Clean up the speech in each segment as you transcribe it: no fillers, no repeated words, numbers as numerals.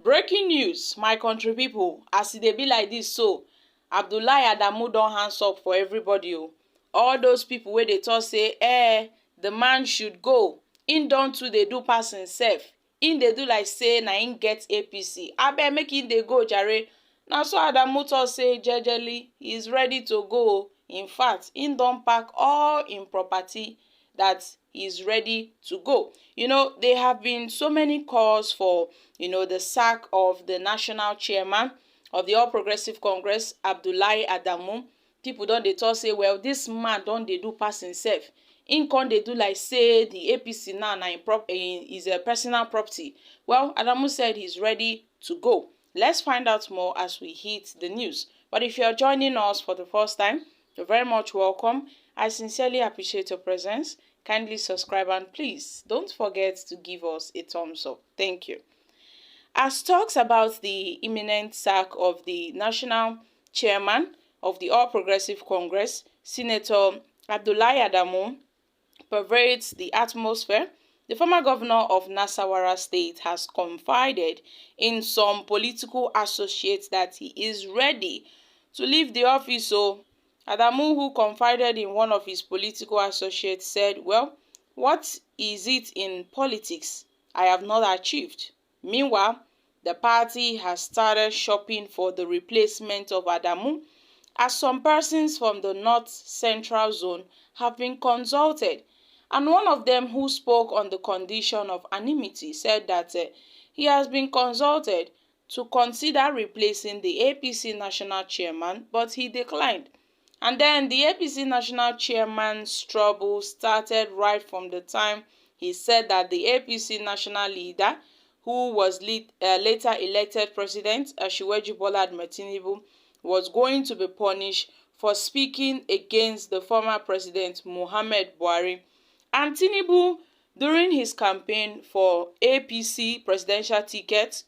Breaking news, my country people, as e dey be like this, so Abdullahi Adamu don hands up for everybody o. All those people wey dey talk say the man should go, him don too dey do pass himself, him dey do like say na him get APC, abeg make him dey go jare. Na so Adamu talk say jejely he is ready to go. In fact, him don pack all him property that he is ready to go. There have been so many calls for the sack of the national chairman of the All Progressive Congress, Abdullahi Adamu. People don dey talk say, well, this man don dey do pass himself. Him con dey do like say the APC now na is a personal property. Well, Adamu said he's ready to go. Let's find out more as we hit the news. But if you're joining us for the first time, you're very much welcome. I sincerely appreciate your presence. Kindly subscribe and please don't forget to give us a thumbs up. Thank you. As talks about the imminent sack of the national chairman of the All Progressive Congress, Senator Abdullahi Adamu, pervades the atmosphere, the former governor of Nasarawa State has confided in some political associates that he is ready to leave the office. So, Adamu, who confided in one of his political associates, said, well, what is it in politics I have not achieved? Meanwhile, the party has started shopping for the replacement of Adamu, as some persons from the North Central Zone have been consulted. And one of them, who spoke on the condition of anonymity, said that he has been consulted to consider replacing the APC national chairman, but he declined. And then the APC national chairman's trouble started right from the time he said that the APC national leader, who was later elected president, Asiwaju Bola Tinubu, was going to be punished for speaking against the former president Muhammad Buhari. And Tinubu, during his campaign for APC presidential ticket,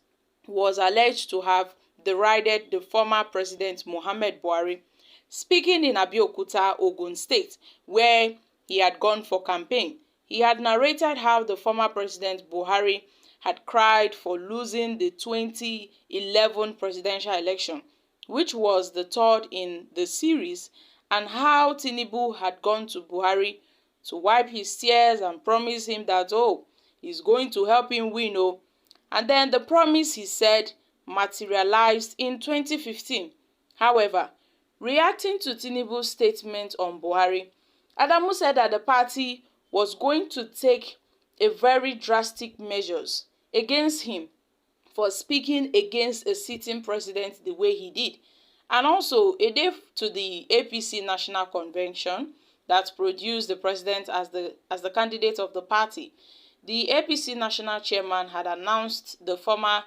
was alleged to have derided the former president Muhammad Buhari. Speaking in Abeokuta, Ogun State, where he had gone for campaign, he had narrated how the former president Buhari had cried for losing the 2011 presidential election, which was the third in the series, and how Tinubu had gone to Buhari to wipe his tears and promise him that, he's going to help him win. And then the promise, he said, materialized in 2015. However, reacting to Tinubu's statement on Buhari, Adamu said that the party was going to take a very drastic measures against him for speaking against a sitting president the way he did. And also, a day to the APC National Convention that produced the president as the candidate of the party, the APC National Chairman had announced the former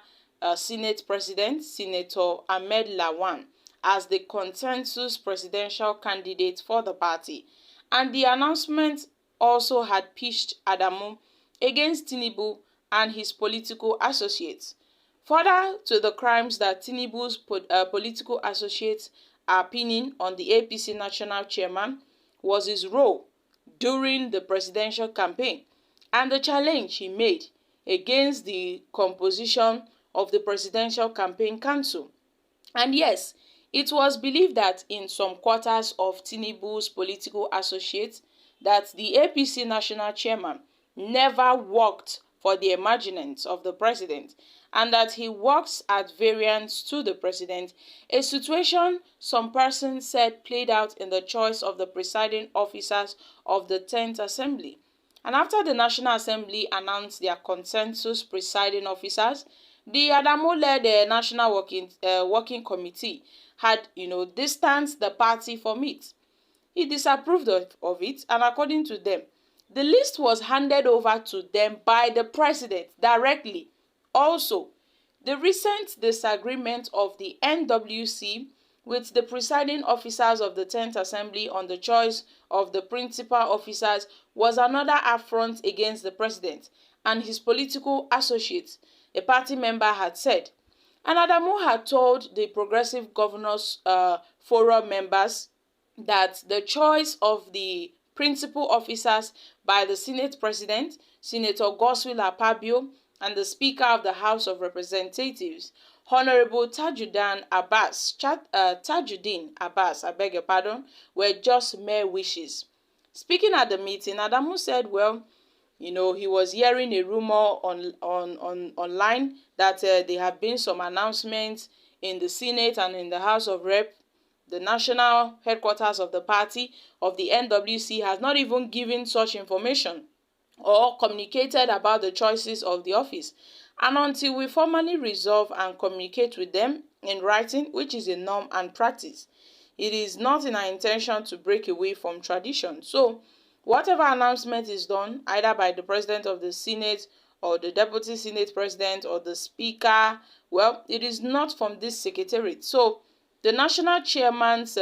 Senate President, Senator Ahmed Lawan, as the consensus presidential candidate for the party. And the announcement also had pitched Adamu against Tinubu and his political associates. Further to the crimes that Tinubu's political associates are pinning on the APC national chairman was his role during the presidential campaign and the challenge he made against the composition of the Presidential Campaign Council. And yes, it was believed that in some quarters of Tinubu's political associates that the APC national chairman never worked for the emergence of the president and that he works at variance to the president, a situation some persons said played out in the choice of the presiding officers of the 10th Assembly. And after the National Assembly announced their consensus presiding officers, the Adamu-led National Working Committee had, distanced the party from it. He disapproved of it, and according to them, the list was handed over to them by the president directly. Also, the recent disagreement of the NWC with the presiding officers of the 10th Assembly on the choice of the principal officers was another affront against the president and his political associates, a party member had said. And Adamu had told the Progressive Governors Forum members that the choice of the principal officers by the Senate President, Senator Godswill Akpabio, and the Speaker of the House of Representatives, Honorable Tajuddin Abbas, I beg your pardon, were just mere wishes. Speaking at the meeting, Adamu said, well, he was hearing a rumor online that there have been some announcements in the Senate and in the House of Rep. The national headquarters of the party of the NWC has not even given such information or communicated about the choices of the office. And until we formally resolve and communicate with them in writing, which is a norm and practice, it is not in our intention to break away from tradition. So, whatever announcement is done, either by the president of the Senate or the deputy Senate president or the speaker, well, it is not from this secretariat. So, the national chairman's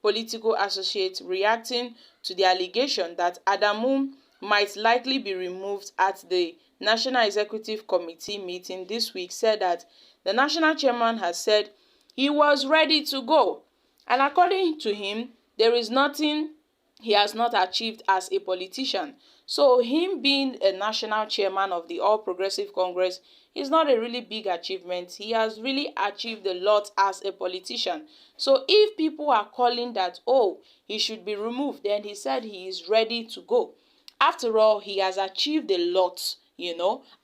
political associate, reacting to the allegation that Adamu might likely be removed at the National Executive Committee meeting this week, said that the national chairman has said he was ready to go. And according to him, there is nothing he has not achieved as a politician. So him being a national chairman of the All Progressive Congress is not a really big achievement. He has really achieved a lot as a politician. So if people are calling that, oh, he should be removed, then he said he is ready to go. After all, he has achieved a lot,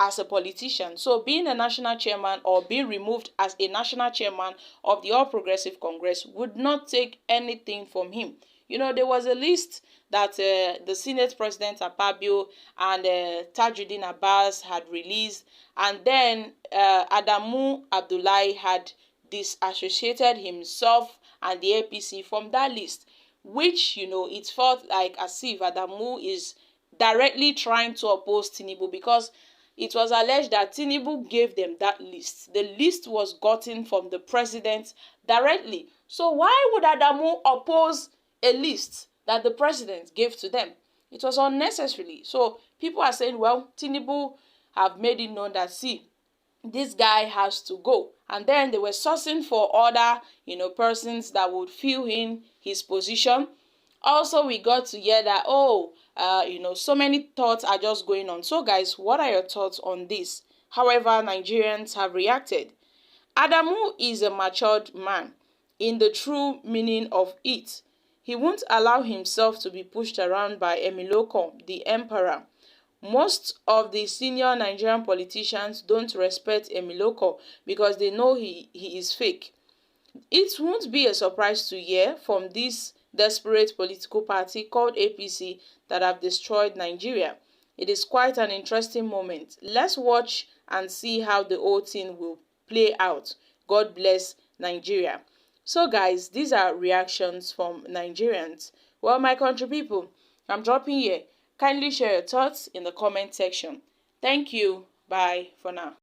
as a politician. So being a national chairman or being removed as a national chairman of the All Progressive Congress would not take anything from him. There was a list that the Senate President Akpabio and Tajuddin Abbas had released, and then Adamu Abdullahi had disassociated himself and the APC from that list, which, it felt like as if Adamu is directly trying to oppose Tinubu, because it was alleged that Tinubu gave them that list. The list was gotten from the president directly. So why would Adamu oppose a list that the president gave to them? It was unnecessarily. So people are saying, well, Tinubu have made it known that, see, this guy has to go. And then they were sourcing for other, persons that would fill in his position. Also, we got to hear that, so many thoughts are just going on. So guys, what are your thoughts on this? However, Nigerians have reacted. Adamu is a matured man in the true meaning of it. He won't allow himself to be pushed around by Emiloko, the emperor. Most of the senior Nigerian politicians don't respect Emiloko because they know he is fake. It won't be a surprise to hear from this desperate political party called APC that have destroyed Nigeria. It is quite an interesting moment. Let's watch and see how the whole thing will play out. God bless Nigeria. So guys, these are reactions from Nigerians. Well, my country people, I'm dropping here. Kindly share your thoughts in the comment section. Thank you. Bye for now.